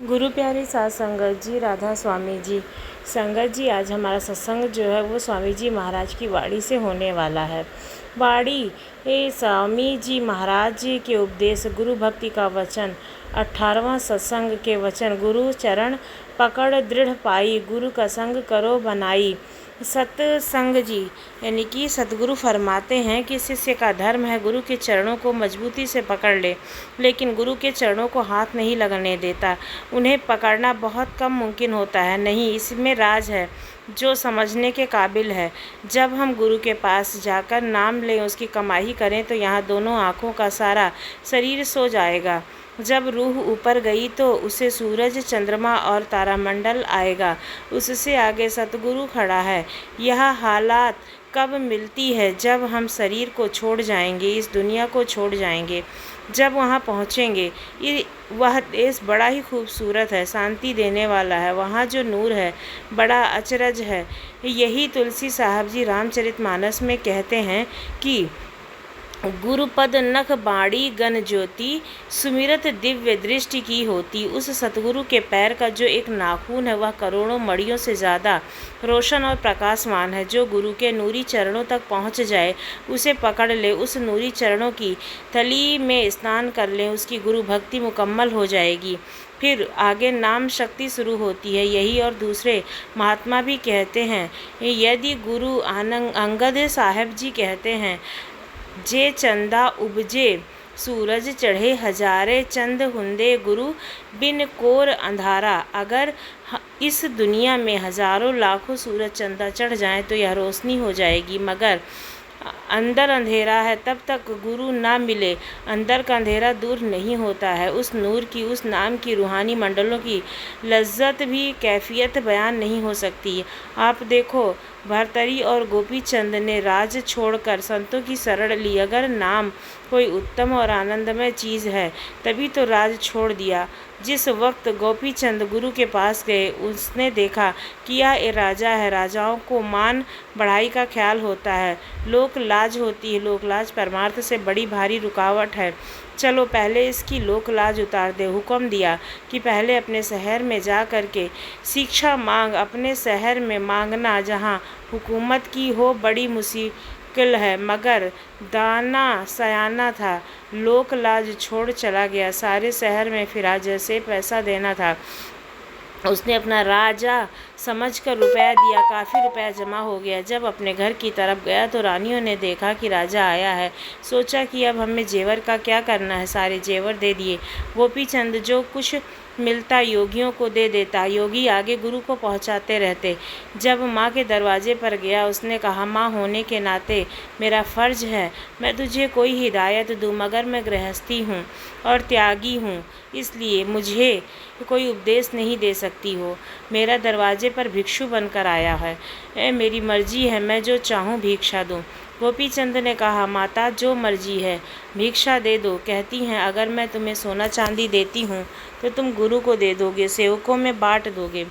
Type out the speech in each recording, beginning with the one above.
गुरु प्यारे साथ संगत जी, राधा स्वामी जी। संगत जी, आज हमारा सत्संग जो है वो स्वामी जी महाराज की वाणी से होने वाला है। वाणी स्वामी जी महाराज जी के उपदेश, गुरु भक्ति का वचन, 18वां सत्संग के वचन। गुरु चरण पकड़ दृढ़ पाई, गुरु का संग करो बनाई। सत्संग जी यानी कि सतगुरु फरमाते हैं कि शिष्य का धर्म है गुरु के चरणों को मजबूती से पकड़ ले, लेकिन गुरु के चरणों को हाथ नहीं लगने देता। उन्हें पकड़ना बहुत कम मुमकिन होता है। नहीं, इसमें राज है जो समझने के काबिल है। जब हम गुरु के पास जाकर नाम लें, उसकी कमाई करें, तो यहाँ दोनों आँखों का सारा शरीर सो जाएगा। जब रूह ऊपर गई तो उसे सूरज, चंद्रमा और तारामंडल आएगा। उससे आगे सतगुरु खड़ा है। यह हालात कब मिलती है? जब हम शरीर को छोड़ जाएंगे, इस दुनिया को छोड़ जाएंगे। जब वहाँ पहुँचेंगे, वह देश बड़ा ही खूबसूरत है, शांति देने वाला है। वहाँ जो नूर है बड़ा अचरज है। यही तुलसी साहब जी रामचरितमानस में कहते हैं कि गुरुपद नख बाणी गण ज्योति, सुमिरत दिव्य दृष्टि की होती। उस सतगुरु के पैर का जो एक नाखून है वह करोड़ों मणियों से ज़्यादा रोशन और प्रकाशमान है। जो गुरु के नूरी चरणों तक पहुंच जाए, उसे पकड़ ले, उस नूरी चरणों की थली में स्नान कर ले, उसकी गुरु भक्ति मुकम्मल हो जाएगी। फिर आगे नाम शक्ति शुरू होती है। यही और दूसरे महात्मा भी कहते हैं। यदि गुरु अंगद साहब जी कहते हैं, जे चंदा उपजे सूरज चढ़े हजारे, चंद हुंदे गुरु बिन कोर अंधारा। अगर इस दुनिया में हजारों लाखों सूरज चंदा चढ़ जाएं तो यह रोशनी हो जाएगी, मगर अंदर अंधेरा है तब तक गुरु ना मिले। अंदर का अंधेरा दूर नहीं होता है। उस नूर की, उस नाम की, रूहानी मंडलों की लज्जत भी कैफियत बयान नहीं हो सकती। आप देखो, भरतरी और गोपी चंद ने राज छोड़कर संतों की शरण ली। अगर नाम कोई उत्तम और आनंदमय चीज़ है, तभी तो राज छोड़ दिया। जिस वक्त गोपी चंद गुरु के पास गए, उसने देखा कि यह राजा है। राजाओं को मान बढ़ाई का ख्याल होता है, लोक लाज होती है। लोक लाज परमार्थ से बड़ी भारी रुकावट है। चलो पहले इसकी लोक लाज उतार दे। हुक्म दिया कि पहले अपने शहर में जा कर के शिक्षा मांग। अपने शहर में मांगना जहाँ हुकूमत की हो बड़ी मुश्किल है, मगर दाना सयाना था, लोक लाज छोड़ चला गया। सारे शहर में फिरा जैसे पैसा देना था। उसने अपना राजा समझकर रुपया दिया। काफ़ी रुपया जमा हो गया। जब अपने घर की तरफ गया तो रानियों ने देखा कि राजा आया है। सोचा कि अब हमें जेवर का क्या करना है। सारे जेवर दे दिए। गोपी चंद जो कुछ मिलता योगियों को दे देता। योगी आगे गुरु को पहुंचाते रहते। जब माँ के दरवाजे पर गया, उसने कहा, माँ होने के नाते मेरा फ़र्ज है मैं तुझे कोई हिदायत दूँ, मगर मैं गृहस्थी हूँ और त्यागी हूँ, इसलिए मुझे कोई उपदेश नहीं दे सकती हो। मेरा दरवाजे पर भिक्षु बनकर आया है। मेरी मर्जी है, मैं जो चाहूँ भिक्षा दूँ। गोपी चंद ने कहा, माता जो मर्जी है भिक्षा दे दो। कहती हैं, अगर मैं तुम्हें सोना चांदी देती हूँ तो तुम गुरु को दे दोगे, सेवकों में बांट दोगे,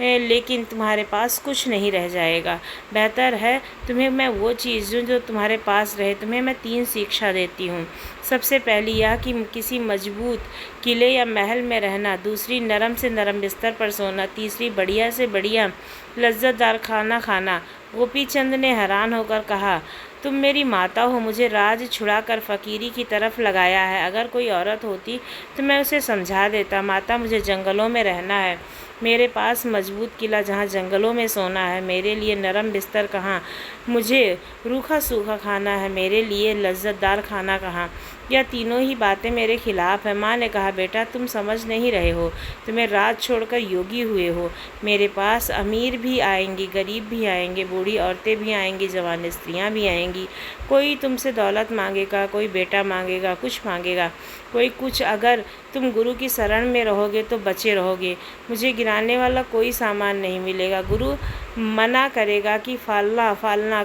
लेकिन तुम्हारे पास कुछ नहीं रह जाएगा। बेहतर है तुम्हें मैं वो चीज़ दूँ जो तुम्हारे पास रहे। तुम्हें मैं 3 शिक्षा देती हूँ। सबसे पहली यह कि किसी मजबूत किले या महल में रहना। दूसरी, नरम से नरम बिस्तर पर सोना। तीसरी, बढ़िया से बढ़िया लज्जतदार खाना खाना। गोपी चंद ने हैरान होकर कहा, तुम मेरी माता हो, मुझे राज छुड़ाकर फ़कीरी की तरफ लगाया है। अगर कोई औरत होती तो मैं उसे समझा देता। माता, मुझे जंगलों में रहना है। मेरे पास मजबूत किला जहाँ जंगलों में सोना है। मेरे लिए नरम बिस्तर कहाँ? मुझे रूखा सूखा खाना है। मेरे लिए लज्जतदार खाना कहाँ? यह तीनों ही बातें मेरे खिलाफ है। माँ ने कहा, बेटा तुम समझ नहीं रहे हो। तुम्हें राज छोड़कर योगी हुए हो। मेरे पास अमीर भी आएंगे, गरीब भी आएंगे, बूढ़ी औरतें भी आएंगी, जवान स्त्रियाँ भी आएंगी। कोई तुमसे दौलत मांगेगा, कोई बेटा मांगेगा, कुछ मांगेगा, कोई कुछ। अगर तुम गुरु की शरण में रहोगे तो बचे रहोगे। मुझे गिराने वाला कोई सामान नहीं मिलेगा। गुरु मना करेगा कि फलाना फलाना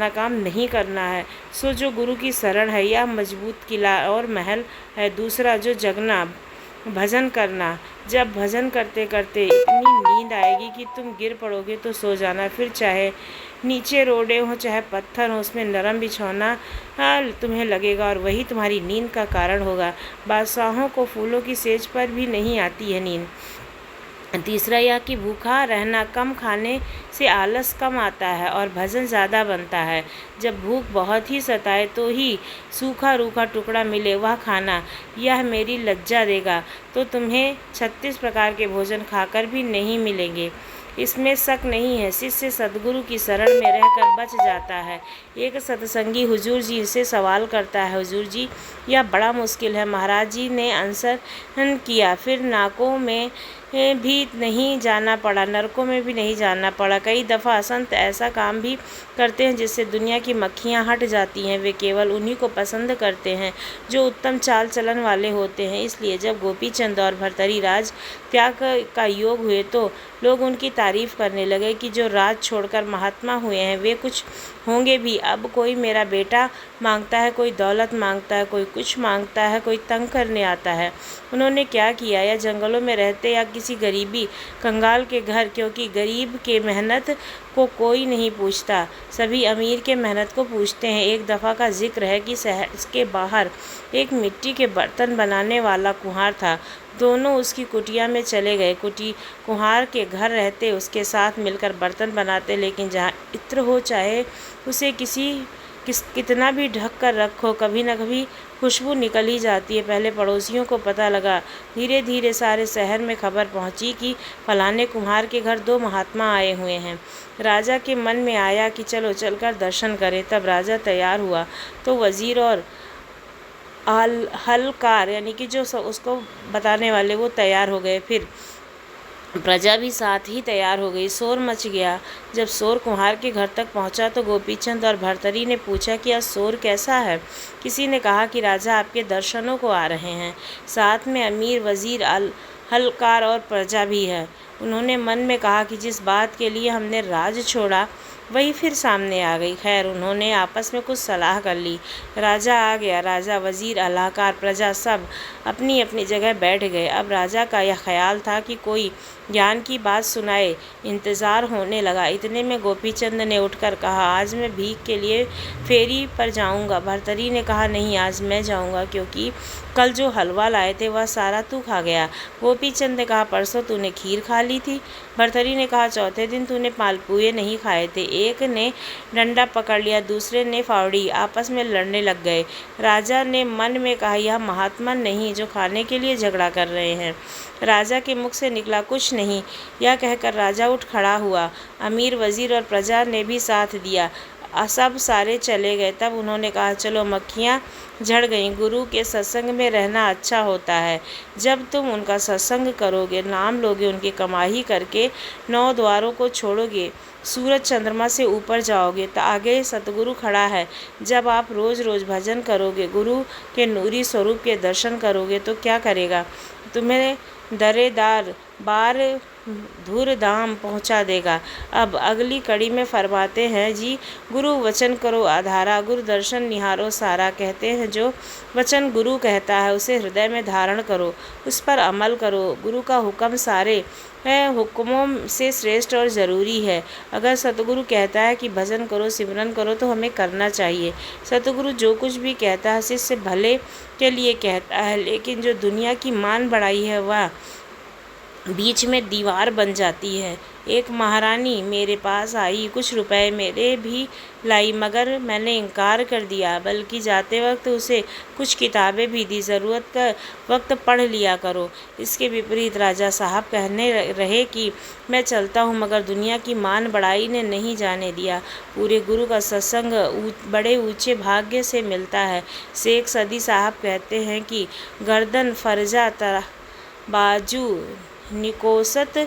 काम नहीं करना है। सो जो गुरु की शरण है, यह मजबूत किला और महल है। दूसरा, जो जगना, भजन करना। जब भजन करते करते इतनी नींद आएगी कि तुम गिर पड़ोगे तो सो जाना। फिर चाहे नीचे रोडे हों चाहे पत्थर हों, उसमें नरम बिछौना तुम्हें लगेगा और वही तुम्हारी नींद का कारण होगा। बादशाहों को फूलों की सेज पर भी नहीं आती है नींद। तीसरा यह कि भूखा रहना, कम खाने से आलस कम आता है और भजन ज़्यादा बनता है। जब भूख बहुत ही सताए तो ही सूखा रूखा टुकड़ा मिले वह खाना, यह मेरी लज्जा देगा। तो तुम्हें 36 प्रकार के भोजन खाकर भी नहीं मिलेंगे, इसमें शक नहीं है। शिष्य सद्गुरु की शरण में रहकर बच जाता है। एक सत्संगी हुजूर जी से सवाल करता है, हुजूर जी यह बड़ा मुश्किल है। महाराज जी ने आंसर किया, फिर नाकों में भी नहीं जाना पड़ा, नरकों में भी नहीं जाना पड़ा। कई दफ़ा संत ऐसा काम भी करते हैं जिससे दुनिया की मक्खियाँ हट जाती हैं। वे केवल उन्हीं को पसंद करते हैं जो उत्तम चाल चलन वाले होते हैं। इसलिए जब गोपीचंद और भर्तरी राज त्याग का योग हुए तो लोग उनकी तारीफ़ करने लगे कि जो राज छोड़कर महात्मा हुए हैं वे कुछ होंगे भी। अब कोई मेरा बेटा मांगता है, कोई दौलत मांगता है, कोई कुछ मांगता है, कोई तंग करने आता है। उन्होंने क्या किया? या जंगलों में रहते या किसी गरीबी कंगाल के घर, क्योंकि गरीब के मेहनत को कोई नहीं पूछता, सभी अमीर के मेहनत को पूछते हैं। एक दफ़ा का जिक्र है कि शहर के बाहर एक मिट्टी के बर्तन बनाने वाला कुम्हार था। दोनों उसकी कुटिया में चले गए। कुम्हार के घर रहते, उसके साथ मिलकर बर्तन बनाते, लेकिन जहाँ इत्र हो चाहे उसे कितना भी ढक कर रखो, कभी न कभी खुशबू निकल ही जाती है। पहले पड़ोसियों को पता लगा, धीरे धीरे सारे शहर में खबर पहुंची कि फलाने कुम्हार के घर 2 महात्मा आए हुए हैं। राजा के मन में आया कि चलो चलकर दर्शन करें। तब राजा तैयार हुआ तो वज़ीर और हलकार यानी कि जो उसको बताने वाले वो तैयार हो गए। फिर प्रजा भी साथ ही तैयार हो गई। शोर मच गया। जब शोर कुम्हार के घर तक पहुंचा तो गोपीचंद और भर्तरी ने पूछा कि यह शोर कैसा है। किसी ने कहा कि राजा आपके दर्शनों को आ रहे हैं, साथ में अमीर, वज़ीर, हलकार और प्रजा भी है। उन्होंने मन में कहा कि जिस बात के लिए हमने राज छोड़ा वही फिर सामने आ गई। खैर, उन्होंने आपस में कुछ सलाह कर ली। राजा आ गया। राजा, वज़ीर, सलाहकार, प्रजा सब अपनी अपनी जगह बैठ गए। अब राजा का यह ख्याल था कि कोई ज्ञान की बात सुनाए। इंतज़ार होने लगा। इतने में गोपीचंद ने उठकर कहा, आज मैं भीख के लिए फेरी पर जाऊंगा। भर्तरी ने कहा, नहीं, आज मैं जाऊंगा, क्योंकि कल जो हलवा लाए थे वह सारा तू खा गया। गोपीचंद ने कहा, परसों तूने खीर खा ली थी। भर्तरी ने कहा, चौथे दिन तूने मालपुए नहीं खाए थे। एक ने डंडा पकड़ लिया, दूसरे ने फावड़ी। आपस में लड़ने लग गए। राजा ने मन में कहा, यह महात्मा नहीं जो खाने के लिए झगड़ा कर रहे हैं। राजा के मुख से निकला, कुछ नहीं। यह कहकर राजा उठ खड़ा हुआ। अमीर, वज़ीर और प्रजा ने भी साथ दिया। सब सारे चले गए। तब उन्होंने कहा, चलो, मक्खियाँ झड़ गईं। गुरु के सत्संग में रहना अच्छा होता है। जब तुम उनका सत्संग करोगे, नाम लोगे, उनकी कमाई करके 9 द्वारों को छोड़ोगे, सूरज चंद्रमा से ऊपर जाओगे तो आगे सतगुरु खड़ा है। जब आप रोज़ रोज़ भजन करोगे, गुरु के नूरी स्वरूप के दर्शन करोगे तो क्या करेगा? तुम्हें दरेदार बार धूर धाम पहुँचा देगा। अब अगली कड़ी में फरमाते हैं जी, गुरु वचन करो आधारा, गुरु दर्शन निहारो सारा। कहते हैं जो वचन गुरु कहता है उसे हृदय में धारण करो, उस पर अमल करो। गुरु का हुक्म सारे हुक्मों से श्रेष्ठ और ज़रूरी है। अगर सतगुरु कहता है कि भजन करो, सिमरन करो, तो हमें करना चाहिए। सतगुरु जो कुछ भी कहता है शिष्य भले के लिए कहता है, लेकिन जो दुनिया की मान बढ़ाई है वह बीच में दीवार बन जाती है। एक महारानी मेरे पास आई, कुछ रुपए मेरे भी लाई, मगर मैंने इनकार कर दिया, बल्कि जाते वक्त उसे कुछ किताबें भी दी, ज़रूरत का वक्त पढ़ लिया करो। इसके विपरीत राजा साहब कहने रहे कि मैं चलता हूँ, मगर दुनिया की मान बढ़ाई ने नहीं जाने दिया। पूरे गुरु का सत्संग बड़े ऊंचे भाग्य से मिलता है। शेख सदी साहब कहते हैं कि गर्दन फरजा बाजू निकोसत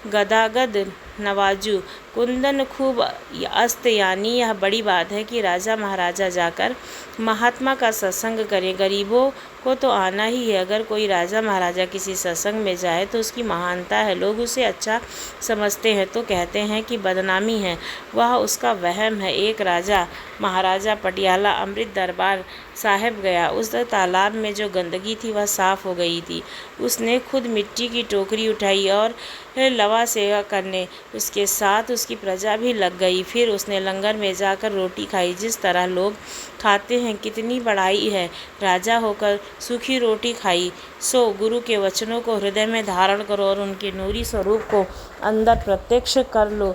गदागद नवाजू कुंदन खूब अस्त। यानी यह बड़ी बात है कि राजा महाराजा जाकर महात्मा का सत्संग करें। गरीबों को तो आना ही है। अगर कोई राजा महाराजा किसी सत्संग में जाए तो उसकी महानता है, लोग उसे अच्छा समझते हैं तो कहते हैं कि बदनामी है, वह उसका वहम है। एक राजा महाराजा पटियाला अमृत दरबार साहिब गया। उस तालाब में जो गंदगी थी वह साफ़ हो गई थी। उसने खुद मिट्टी की टोकरी उठाई और लवा सेवा करने उसके साथ उसकी प्रजा भी लग गई। फिर उसने लंगर में जाकर रोटी खाई, जिस तरह लोग खाते हैं। कितनी बड़ाई है, राजा होकर सूखी रोटी खाई। सो गुरु के वचनों को हृदय में धारण करो और उनके नूरी स्वरूप को अंदर प्रत्यक्ष कर लो।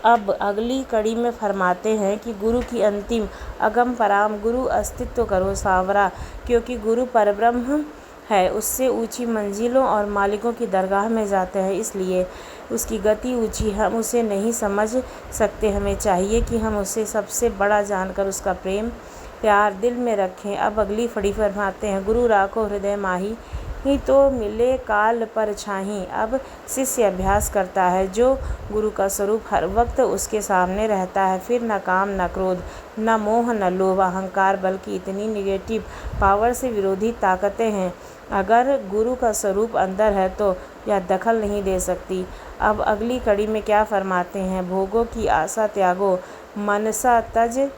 अब अगली कड़ी में फरमाते हैं कि गुरु की अंतिम अगम पराम गुरु अस्तित्व करो सांवरा, क्योंकि गुरु परब्रह्म है। उससे ऊंची मंजिलों और मालिकों की दरगाह में जाते हैं, इसलिए उसकी गति ऊंची, हम उसे नहीं समझ सकते। हमें चाहिए कि हम उसे सबसे बड़ा जानकर उसका प्रेम प्यार दिल में रखें। अब अगली फड़ी फरमाते हैं, गुरु राखो हृदय माही ही तो मिले काल पर छाही। अब शिष्य अभ्यास करता है, जो गुरु का स्वरूप हर वक्त उसके सामने रहता है। फिर न काम, न क्रोध, न मोह, न लोभ, अहंकार, बल्कि इतनी निगेटिव पावर से विरोधी ताकतें हैं। अगर गुरु का स्वरूप अंदर है तो यह दखल नहीं दे सकती। अब अगली कड़ी में क्या फरमाते हैं, भोगों की आशा त्यागो, मनसा तज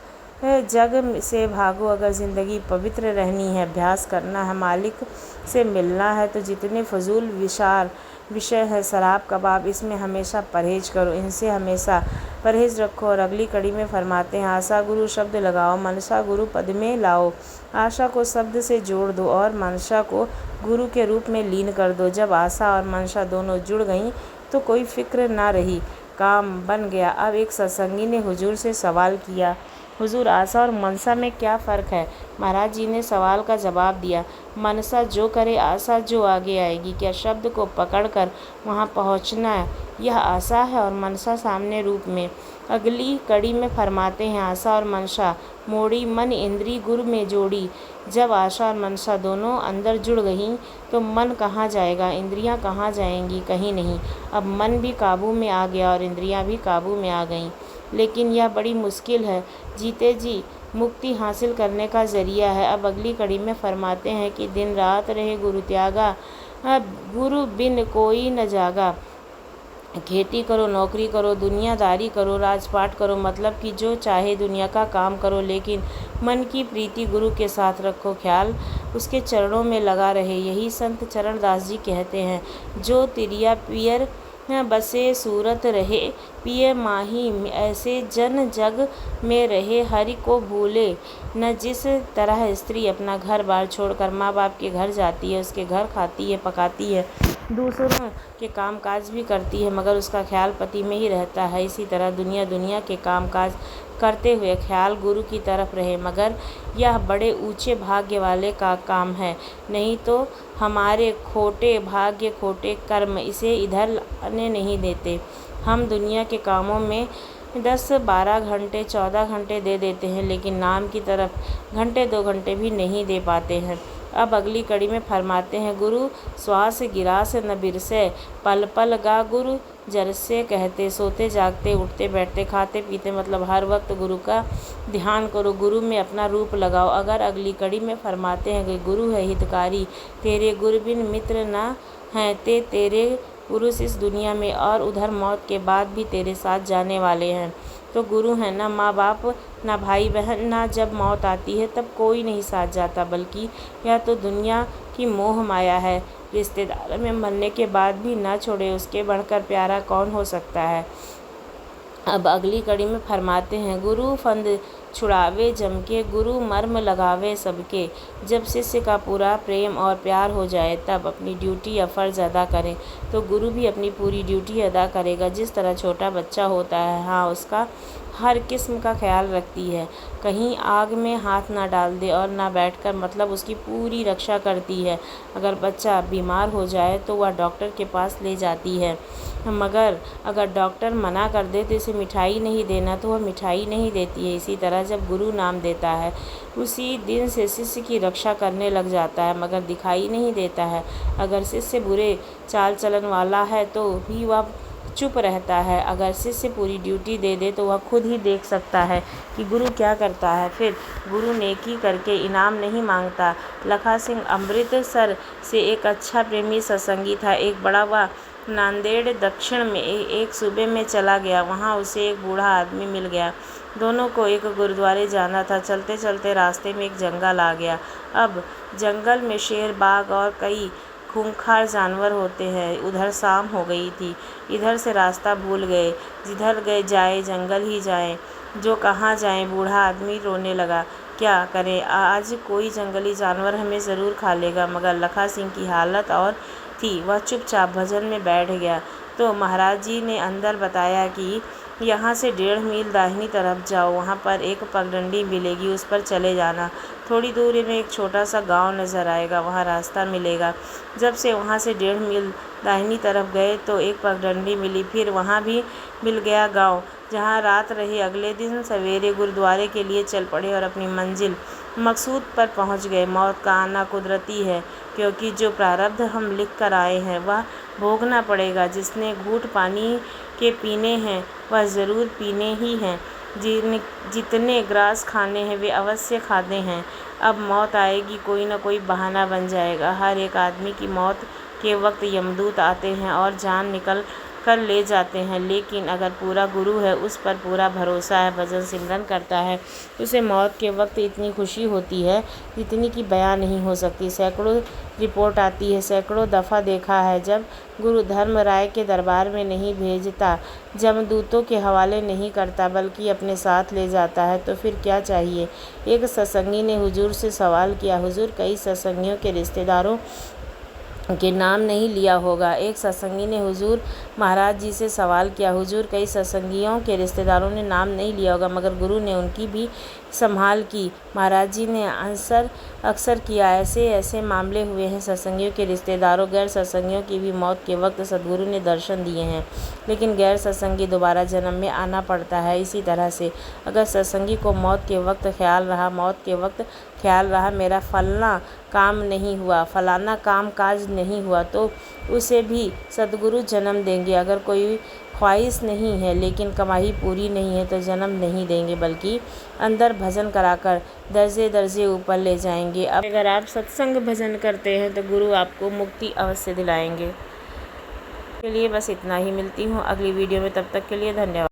जग से भागो। अगर ज़िंदगी पवित्र रहनी है, अभ्यास करना है, मालिक से मिलना है, तो जितने फजूल विषय है, शराब कबाब, इसमें हमेशा परहेज करो, इनसे हमेशा परहेज रखो। और अगली कड़ी में फरमाते हैं, आशा गुरु शब्द लगाओ, मनसा गुरु पद में लाओ। आशा को शब्द से जोड़ दो और मनसा को गुरु के रूप में लीन कर दो। जब आशा और मनसा दोनों जुड़ गईं तो कोई फिक्र ना रही, काम बन गया। अब एक सत्संगी ने हुजूर से सवाल किया, हुजूर, आशा और मनसा में क्या फ़र्क है? महाराज जी ने सवाल का जवाब दिया, मनसा जो करे, आशा जो आगे आएगी। क्या शब्द को पकड़कर वहाँ पहुँचना यह आशा है और मनसा सामने रूप में। अगली कड़ी में फरमाते हैं, आशा और मनसा मोड़ी, मन इंद्री गुरु में जोड़ी। जब आशा और मनसा दोनों अंदर जुड़ गईं तो मन कहाँ जाएगा, इंद्रियां कहाँ जाएंगी? कहीं नहीं। अब मन भी काबू में आ गया और इंद्रियां भी काबू में आ गईं। लेकिन यह बड़ी मुश्किल है, जीते जी मुक्ति हासिल करने का ज़रिया है। अब अगली कड़ी में फरमाते हैं कि दिन रात रहे गुरु त्यागा, गुरु बिन कोई न जागा। खेती करो, नौकरी करो, दुनियादारी करो, राजपाट करो, मतलब कि जो चाहे दुनिया का काम करो, लेकिन मन की प्रीति गुरु के साथ रखो, ख्याल उसके चरणों में लगा रहे। यही संत चरणदास जी कहते हैं, जो तिरिया पियर बसे सूरत रहे, पिए माही। ऐसे जन जग में रहे, हरि को भूले न। जिस तरह स्त्री अपना घर बार छोड़कर माँ बाप के घर जाती है, उसके घर खाती है, पकाती है, दूसरों के काम काज भी करती है, मगर उसका ख्याल पति में ही रहता है, इसी तरह दुनिया के काम काज करते हुए ख्याल गुरु की तरफ रहे। मगर यह बड़े ऊंचे भाग्य वाले का काम है, नहीं तो हमारे खोटे भाग्य, खोटे कर्म इसे इधर आने नहीं देते। हम दुनिया के कामों में 10-12 घंटे, 14 घंटे दे देते हैं, लेकिन नाम की तरफ घंटे 2 घंटे भी नहीं दे पाते हैं। अब अगली कड़ी में फरमाते हैं, गुरु श्वास गिरास न बिरसे, पल पल गा गुरु जरसे। कहते सोते जागते, उठते बैठते, खाते पीते, मतलब हर वक्त गुरु का ध्यान करो, गुरु में अपना रूप लगाओ। अगर अगली कड़ी में फरमाते हैं कि गुरु है हितकारी, तेरे गुरु बिन मित्र न हैं, तेरे पुरुष इस दुनिया में और उधर मौत के बाद भी तेरे साथ जाने वाले हैं। तो गुरु हैं, ना माँ बाप, ना भाई बहन, ना जब मौत आती है तब कोई नहीं साथ जाता, बल्कि यह तो दुनिया की मोह माया है। रिश्तेदार में मरने के बाद भी ना छोड़े, उसके बढ़कर प्यारा कौन हो सकता है। अब अगली कड़ी में फरमाते हैं, गुरु फंद छुड़ावे जमके, गुरु मर्म लगावे सबके। जब शिष्य का पूरा प्रेम और प्यार हो जाए तब अपनी ड्यूटी या फ़र्ज़ अदा करें, तो गुरु भी अपनी पूरी ड्यूटी अदा करेगा। जिस तरह छोटा बच्चा होता है, हाँ, उसका हर किस्म का ख्याल रखती है, कहीं आग में हाथ ना डाल दे और ना बैठकर, मतलब उसकी पूरी रक्षा करती है। अगर बच्चा बीमार हो जाए तो वह डॉक्टर के पास ले जाती है, मगर अगर डॉक्टर मना कर दे तो इसे मिठाई नहीं देना, तो वह मिठाई नहीं देती है। इसी तरह जब गुरु नाम देता है, उसी दिन से शिष्य की रक्षा करने लग जाता है, मगर दिखाई नहीं देता है। अगर शिष्य बुरे चाल चलन वाला है तो भी वह चुप रहता है। अगर शिष्य पूरी ड्यूटी दे दे तो वह खुद ही देख सकता है कि गुरु क्या करता है। फिर गुरु नेकी करके इनाम नहीं मांगता। लखा सिंह अमृतसर से एक अच्छा प्रेमी सत्संगी था। एक बड़ा वह नांदेड़ दक्षिण में एक सूबे में चला गया। वहाँ उसे एक बूढ़ा आदमी मिल गया। दोनों को एक गुरुद्वारे जाना था। चलते चलते रास्ते में एक जंगल आ गया। अब जंगल में शेर, बाघ और कई खूंखार जानवर होते हैं। उधर शाम हो गई थी, इधर से रास्ता भूल गए, जिधर गए जाए जंगल ही जाए, जो कहाँ जाएं। बूढ़ा आदमी रोने लगा, क्या करें, आज कोई जंगली जानवर हमें ज़रूर खा लेगा। मगर लखा सिंह की हालत और थी, वह चुपचाप भजन में बैठ गया। तो महाराज जी ने अंदर बताया कि यहाँ से 1.5 मील दाहिनी तरफ जाओ, वहाँ पर एक पगडंडी मिलेगी, उस पर चले जाना। थोड़ी दूरी में एक छोटा सा गांव नज़र आएगा, वहाँ रास्ता मिलेगा। जब से वहाँ से 1.5 मील दाहिनी तरफ गए तो एक पगडंडी मिली, फिर वहाँ भी मिल गया गांव, जहाँ रात रही। अगले दिन सवेरे गुरुद्वारे के लिए चल पड़े और अपनी मंजिल मकसूद पर पहुँच गए। मौत का आना कुदरती है, क्योंकि जो प्रारब्ध हम लिख कर आए हैं वह भोगना पड़ेगा। जिसने घूंट पानी के पीने हैं वह ज़रूर पीने ही हैं, जितने ग्रास खाने हैं वे अवश्य खाते हैं। अब मौत आएगी, कोई न कोई बहाना बन जाएगा। हर एक आदमी की मौत के वक्त यमदूत आते हैं और जान निकल कर ले जाते हैं, लेकिन अगर पूरा गुरु है, उस पर पूरा भरोसा है, भजन सिमरन करता है, उसे मौत के वक्त इतनी खुशी होती है जितनी कि बयां नहीं हो सकती। सैकड़ों रिपोर्ट आती है, सैकड़ों दफ़ा देखा है, जब गुरु धर्मराय के दरबार में नहीं भेजता, जमदूतों के हवाले नहीं करता, बल्कि अपने साथ ले जाता है, तो फिर क्या चाहिए। एक सत्संगी ने हुजूर से सवाल किया, हुजूर कई सत्संगियों के रिश्तेदारों के नाम नहीं लिया होगा। एक सत्संगी ने हुजूर महाराज जी से सवाल किया, हुजूर कई सत्संगियों के रिश्तेदारों ने नाम नहीं लिया होगा, मगर गुरु ने उनकी भी संभाल की। महाराज जी ने अक्सर किया, ऐसे मामले हुए हैं। सत्संगियों के रिश्तेदारों, गैर सत्संगियों की भी मौत के वक्त सद्गुरु ने दर्शन दिए हैं, लेकिन गैर सत्संगी दोबारा जन्म में आना पड़ता है। इसी तरह से अगर सत्संगी को मौत के वक्त ख्याल रहा मेरा फलाना काम नहीं हुआ, फलाना काम काज नहीं हुआ, तो उसे भी सद्गुरु जन्म देंगे। अगर कोई ख्वाहिश नहीं है लेकिन कमाई पूरी नहीं है तो जन्म नहीं देंगे, बल्कि अंदर भजन कराकर दर्जे दर्जे ऊपर ले जाएंगे। अब अगर आप सत्संग भजन करते हैं तो गुरु आपको मुक्ति अवश्य दिलाएंगे। के लिए बस इतना ही, मिलती हूँ अगली वीडियो में, तब तक के लिए धन्यवाद।